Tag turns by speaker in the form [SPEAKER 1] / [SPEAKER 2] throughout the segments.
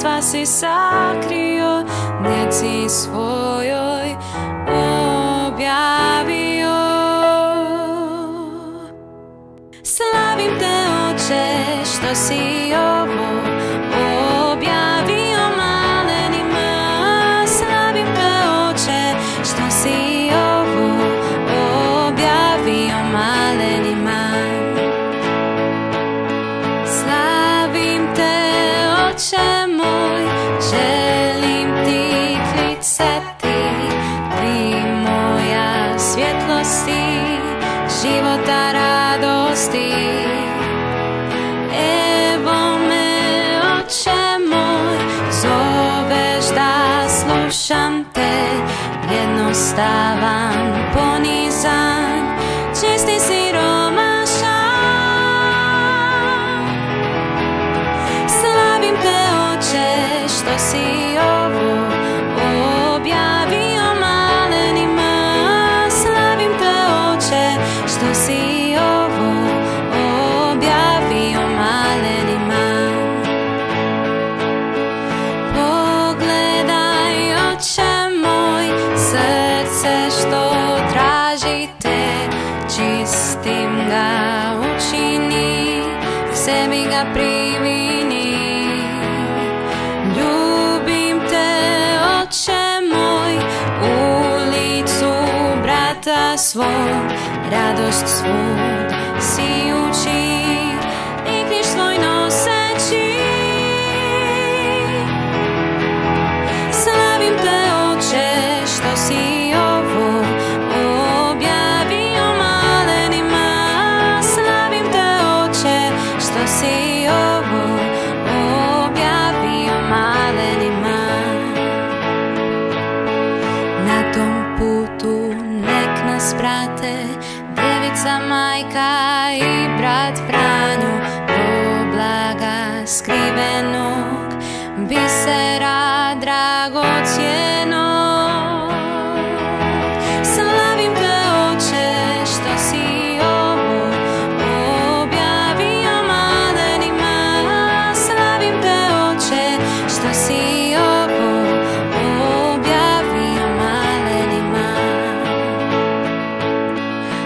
[SPEAKER 1] sva si sakrio, djeci svojoj objavio. Slavim te, Oče, što si ovo objavio malenima. Slavim te, Oče, što si ovo objavio malenima. Slavim te, Oče moj, želim ti klicati, ti moja svjetlosti, života radosti. Evo me, Oče moj, zoveš da slušam te, jednostavan, ponizan, čisti siromašan. Slavim te, Oče, što si ovo objavio malenima. Slavim te, Oče, što si ovo objavio malenima. Pogledaj, Oče moj, srce što tražite, čistim ga učini, k sebi ga primini. Ljubim te, Oče moj, ulicu brata svog, radost svud si uči i križ svoj noseći. Slavim te, Oče, što si ovo objavio malenima. Slavim te, Oče, što si ovo objavio malenima. Na tom putu nek nas prate Djevica majka i brat Franjo, do blaga skrivenog, bisera dragocjenog. Slavim te, Oče, što si ovo objavio malenima. Slavim te, Oče, što si ovo objavio malenima.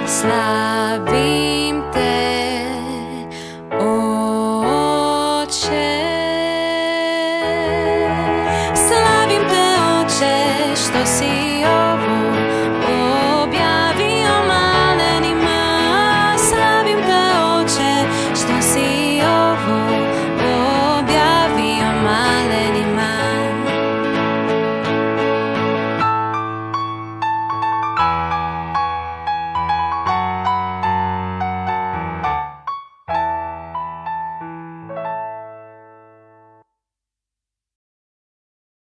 [SPEAKER 1] Slavim